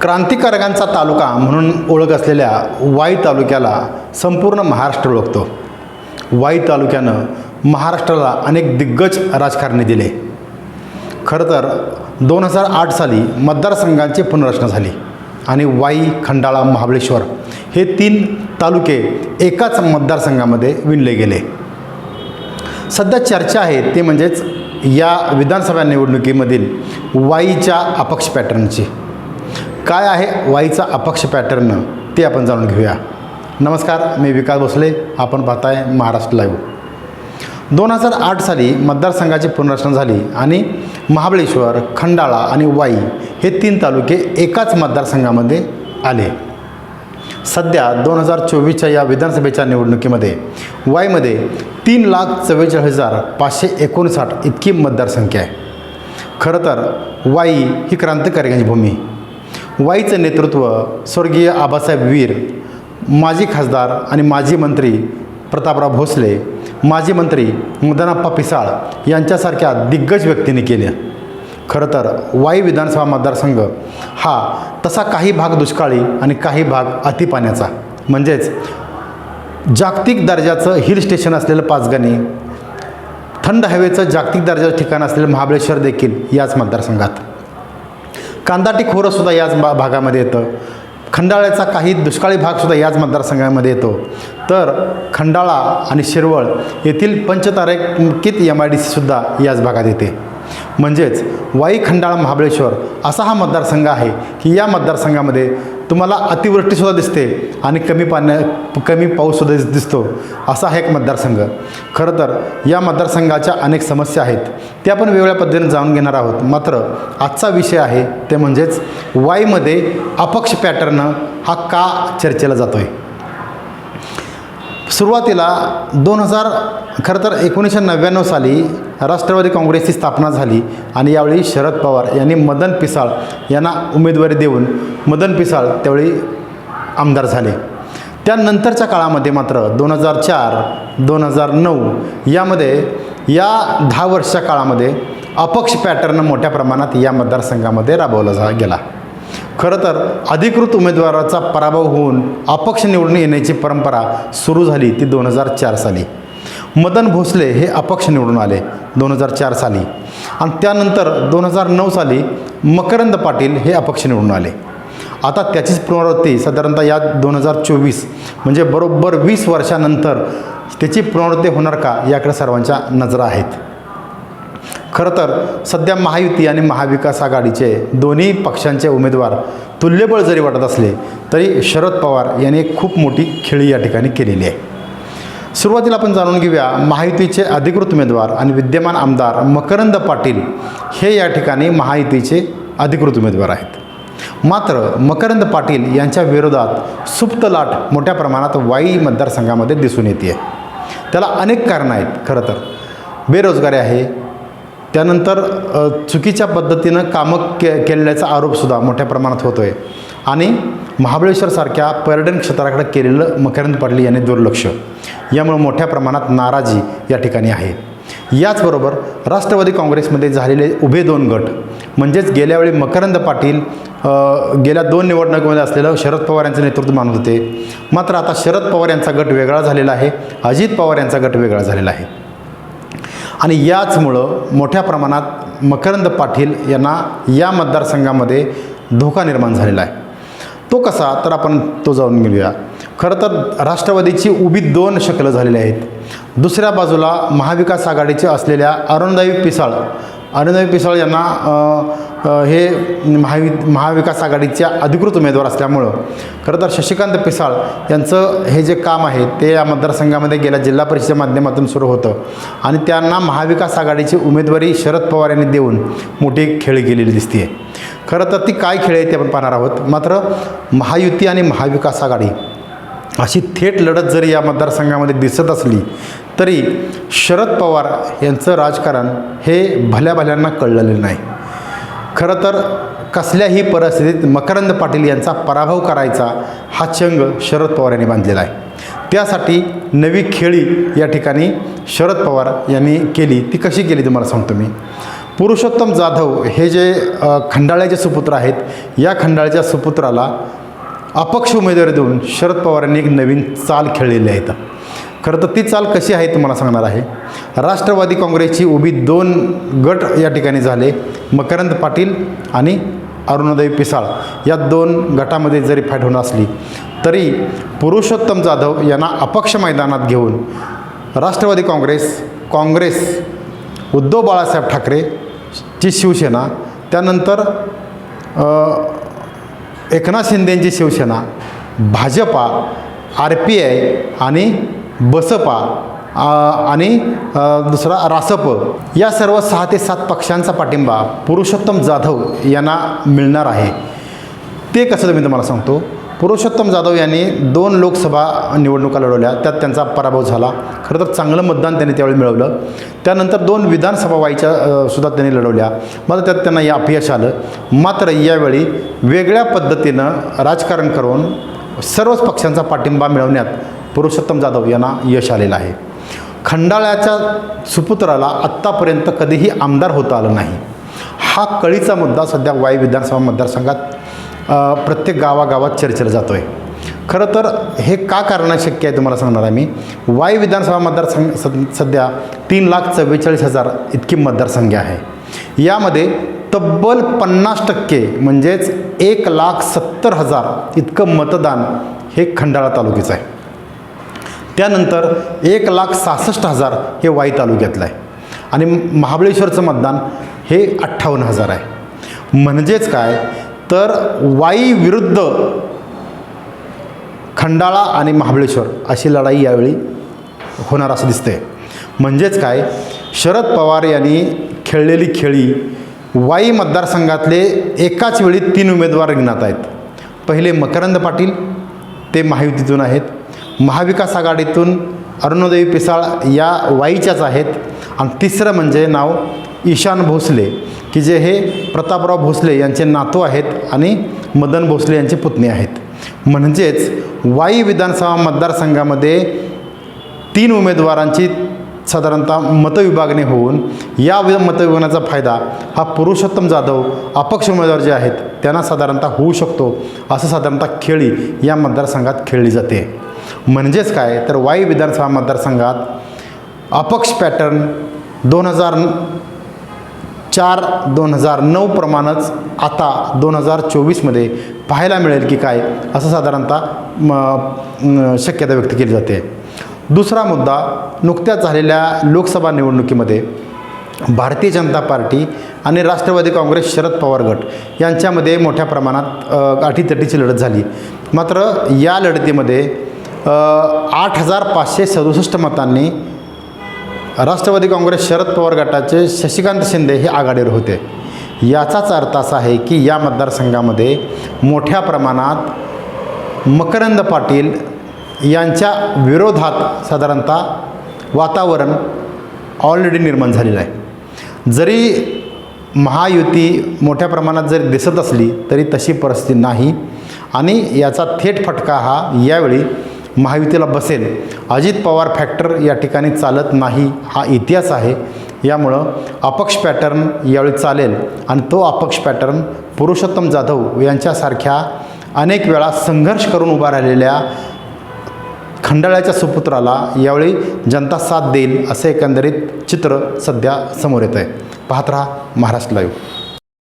क्रांतिकारकांचा तालुका म्हणून ओळख असलेल्या वाई तालुक्याला संपूर्ण महाराष्ट्र ओळखतो. वाई तालुक्यानं महाराष्ट्राला अनेक दिग्गज राजकारणी दिले. खरं तर 2008 साली मतदारसंघांची पुनर्रचना झाली आणि वाई, खंडाळा, महाबळेश्वर हे 3 तालुके एकाच मतदारसंघामध्ये विणले गेले. सध्या चर्चा आहे ते म्हणजेच या विधानसभा निवडणुकीमधील वाईच्या अपक्ष पॅटर्नची. काय आहे वाईचा अपक्ष पॅटर्न ते आपण जाणून घेऊया. नमस्कार, मी विकास भोसले, आपण पाहताय महाराष्ट्र लाईव्ह. 2008 साली मतदारसंघाची पुनर्रचना झाली आणि महाबळेश्वर, खंडाळा आणि वाई हे 3 तालुके एकाच मतदारसंघामध्ये आले. सध्या 2024च्या या विधानसभेच्या निवडणुकीमध्ये वाईमध्ये 3,44,559 इतकी मतदारसंख्या आहे. खरं तर वाई ही क्रांतिकारकांची भूमी. वाईचं नेतृत्व स्वर्गीय आबासाहेब वीर, माजी खासदार आणि माजी मंत्री प्रतापराव भोसले, माजी मंत्री मदनप्पा पिसाळ यांच्यासारख्या दिग्गज व्यक्तींनी केले. खरं तर वाई विधानसभा मतदारसंघ हा तसा काही भाग दुष्काळी आणि काही भाग अतिपाण्याचा, म्हणजेच जागतिक दर्जाचं हिल स्टेशन असलेलं पाचगणी, थंड हवेचं जागतिक दर्जाचं ठिकाण असलेलं महाबळेश्वर देखील याच मतदारसंघात, कांदाटी खोरंसुद्धा याच भागामध्ये येतं. खंडाळ्याचा काही दुष्काळी भागसुद्धा याच मतदारसंघामध्ये येतो. तर खंडाळा आणि शिरवळ येथील पंचतारांकित MIDCसुद्धा याच भागात येते. म्हणजेच वाई, खंडाळा, महाबळेश्वर असा हा मतदारसंघ आहे की या मतदारसंघामध्ये तुम्हाला अतिवृष्टीसुद्धा दिसते आणि कमी पाऊससुद्धा दिसतो, असा हा एक मतदारसंघ. खरं तर या मतदारसंघाच्या अनेक समस्या आहेत, त्या आपण वेगवेगळ्या पद्धतीने जाणून घेणार आहोत. मात्र आजचा विषय आहे ते म्हणजेच वाईमध्ये अपक्ष पॅटर्न हा का चर्चेला जातो आहे. सुरुवातीला खरं तर 1999 साली राष्ट्रवादी काँग्रेसची स्थापना झाली आणि यावेळी शरद पवार यांनी मदन पिसाळ यांना उमेदवारी देऊन मदन पिसाळ त्यावेळी आमदार झाले. त्यानंतरच्या काळामध्ये मात्र 2004-2009 यामध्ये या 10 वर्षाच्या काळामध्ये अपक्ष पॅटर्न मोठ्या प्रमाणात या मतदारसंघामध्ये राबवला गेला. खरं तर अधिकृत उमेदवाराचा पराभव होऊन अपक्ष निवडून येण्याची परंपरा सुरू झाली ती 2004 साली. मदन भोसले हे अपक्ष निवडून आले 2004 साली आणि त्यानंतर 2009 साली मकरंद पाटील हे अपक्ष निवडून आले. आता त्याचीच पुनरावृत्ती साधारणतः या 2024 म्हणजे बरोबर 20 वर्षानंतर त्याची पुनरावृत्ती होणार का याकडे सर्वांच्या नजरा आहेत. खरं तर सध्या महायुती आणि महाविकास आघाडीचे दोन्ही पक्षांचे उमेदवार तुल्यबळ जरी वाटत असले तरी शरद पवार यांनी एक खूप मोठी खेळी या ठिकाणी केलेली आहे. सुरुवातीला आपण जाणून घेऊया महायुतीचे अधिकृत उमेदवार आणि विद्यमान आमदार मकरंद पाटील हे या ठिकाणी महायुतीचे अधिकृत उमेदवार आहेत. मात्र मकरंद पाटील यांच्या विरोधात सुप्त लाट मोठ्या प्रमाणात वाई मतदारसंघामध्ये दिसून येते. त्याला अनेक कारणं आहेत. खरं तर बेरोजगारी आहे, त्यानंतर चुकीच्या पद्धतीनं कामं केल्याचा आरोपसुद्धा मोठ्या प्रमाणात होतो आहे आणि महाबळेश्वरसारख्या पर्यटन क्षेत्राकडे केलेलं मकरंद पाटील यांनी दुर्लक्ष, यामुळे मोठ्या प्रमाणात नाराजी या ठिकाणी आहे. याचबरोबर राष्ट्रवादी काँग्रेसमध्ये झालेले उभे 2 गट, म्हणजेच गेल्यावेळी मकरंद पाटील गेल्या 2 निवडणुकीमध्ये असलेलं शरद पवार यांचं नेतृत्व मानत होते. मात्र आता शरद पवार यांचा गट वेगळा झालेला आहे, अजित पवार यांचा गट वेगळा झालेला आहे आणि याचमुळं मोठ्या प्रमाणात मकरंद पाटील यांना या मतदारसंघामध्ये धोका निर्माण झालेला आहे. तो कसा, तर आपण तो जाणून घेऊया. खरं तर राष्ट्रवादीची उभी 2 शकलं झालेली आहेत. दुसऱ्या बाजूला महाविकास आघाडीचे असलेल्या अरुणदाई पिसाळ यांना हे महाविकास आघाडीच्या अधिकृत उमेदवार असल्यामुळं खरं तर शशिकांत पिसाळ यांचं हे जे काम आहे ते या मतदारसंघामध्ये गेल्या जिल्हा परिषदेच्या माध्यमातून सुरू होतं आणि त्यांना महाविकास आघाडीची उमेदवारी शरद पवार यांनी देऊन मोठी खेळी गेलेली दिसते. खरं तर ती काय खेळ आहे ते आपण पाहणार आहोत. मात्र महायुती आणि महाविकास आघाडी अशी थेट लढत जरी या मतदारसंघामध्ये दिसत असली तरी शरद पवार यांचं राजकारण हे भल्याभल्यांना कळलेलं नाही. खरं तर कसल्याही परिस्थितीत मकरंद पाटील यांचा पराभव करायचा हा चंग शरद पवार यांनी बांधलेला आहे. त्यासाठी नवी खेळी या ठिकाणी शरद पवार यांनी केली. ती कशी केली तुम्हाला सांगतो मी. पुरुषोत्तम जाधव हे जे खंडाळ्याचे सुपुत्र आहेत, या खंडाळ्याच्या सुपुत्राला अपक्ष उमेदवारी देऊन शरद पवारांनी एक नवीन चाल खेळलेली आहे. खरं तर ती चाल कशी आहे तुम्हाला सांगणार आहे. राष्ट्रवादी काँग्रेसची उभी 2 गट या ठिकाणी झाले. मकरंद पाटील आणि अरुणोदय पिसाळ या 2 गटामध्ये जरी फाईट होणार असली तरी पुरुषोत्तम जाधव यांना अपक्ष मैदानात घेऊन राष्ट्रवादी काँग्रेस उद्धव बाळासाहेब ठाकरेची शिवसेना, त्यानंतर एकनाथ शिंदेंची शिवसेना, भाजपा, RPI आणि बसपा आणि दुसरा रासप या सर्व 6 ते 7 पक्षांचा पाठिंबा पुरुषोत्तम जाधव यांना मिळणार आहे. ते कसं मी तुम्हाला सांगतो. पुरुषोत्तम जाधव यांनी 2 लोकसभा निवडणुका लढवल्या, त्यात त्यांचा पराभव झाला. खरं तर चांगलं मतदान त्यांनी त्यावेळी मिळवलं. त्यानंतर 2 विधानसभा व्हायच्या सुद्धा त्यांनी लढवल्या, मात्र त्यात त्यांना अपयश आलं. मात्र यावेळी वेगळ्या पद्धतीनं राजकारण करून सर्वच पक्षांचा पाठिंबा मिळवण्यात पुरुषोत्तम जाधव यांना यश आलेलं आहे. खंडाळ्याच्या सुपुत्राला आत्तापर्यंत कधीही आमदार होता आलं नाही. हा कळीचा मुद्दा सध्या वाई विधानसभा मतदारसंघात प्रत्येक गावागावात चर्चेला जातो आहे. खरं तर हे का कारण शक्य आहे तुम्हाला सांगणार आहे मी. वाई विधानसभा मतदारसंघ सध्या 3,44,000 इतकी मतदारसंख्या आहे. यामध्ये तब्बल 50% म्हणजेच 1,70,000 इतकं मतदान हे खंडाळा तालुक्याचं आहे. त्यानंतर 1,66,000 हे वाई तालुक्यातलं आहे आणि महाबळेश्वरचं मतदान हे 58,000 आहे. म्हणजेच काय तर वाई विरुद्ध खंडाळा आणि महाबळेश्वर अशी लढाई यावेळी होणार असं दिसतंय. म्हणजेच काय, शरद पवार यांनी खेळलेली खेळी वाई मतदारसंघातले एकाच वेळी 3 उमेदवार रिंगणात आहेत. पहिले मकरंद पाटील, ते महायुतीतून आहेत. महाविकास आघाडीतून अरुणोदय पिसाळ या वाईच्याच आहेत. आणि तिसरं म्हणजे नाव ईशान भोसले, की जे हे प्रतापराव भोसले यांचे नातू आहेत आणि मदन भोसले यांचे पुतणे आहेत. म्हणजेच वाई विधानसभा मतदारसंघामध्ये 3 उमेदवारांची साधारणतः मतविभागणी होऊन या मतविभागण्याचा फायदा हा पुरुषोत्तम जाधव अपक्ष उमेदवार जे आहेत त्यांना साधारणतः होऊ शकतो, असं साधारणतः खेळी या मतदारसंघात खेळली जाते. म्हणजेच काय तर वाई विधानसभा मतदारसंघात अपक्ष पॅटर्न 2004-2009 प्रमाणेच आता 2024मध्ये पाहायला मिळेल की काय, असं साधारणतः शक्यता व्यक्त केली जाते. दुसरा मुद्दा, नुकत्याच झालेल्या लोकसभा निवडणुकीमध्ये भारतीय जनता पार्टी आणि राष्ट्रवादी काँग्रेस शरद पवार गट यांच्यामध्ये मोठ्या प्रमाणात अटीतटीची लढत झाली. मात्र या लढतीमध्ये 8,567 मतांनी राष्ट्रवादी काँग्रेस शरद पवार गटाचे शशिकांत शिंदे हे आघाडीवर होते. याचाच अर्थ असा आहे की या मतदारसंघामध्ये मोठ्या प्रमाणात मकरंद पाटील यांच्या विरोधात साधारणतः वातावरण ऑलरेडी निर्माण झालेलं आहे. जरी महायुती मोठ्या प्रमाणात जरी दिसत असली तरी तशी परिस्थिती नाही आणि याचा थेट फटका हा यावेळी महायुतीला बसेल. अजित पवार फॅक्टर या ठिकाणी चालत नाही, हा इतिहास आहे. यामुळं अपक्ष पॅटर्न यावेळी चालेल आणि तो अपक्ष पॅटर्न पुरुषोत्तम जाधव यांच्यासारख्या अनेक वेळा संघर्ष करून उभा राहिलेल्या खंडाळ्याच्या सुपुत्राला यावेळी जनता साथ देईल, असे एकंदरीत चित्र सध्या समोर येत आहे. पाहत रहा महाराष्ट्र लाईव्ह.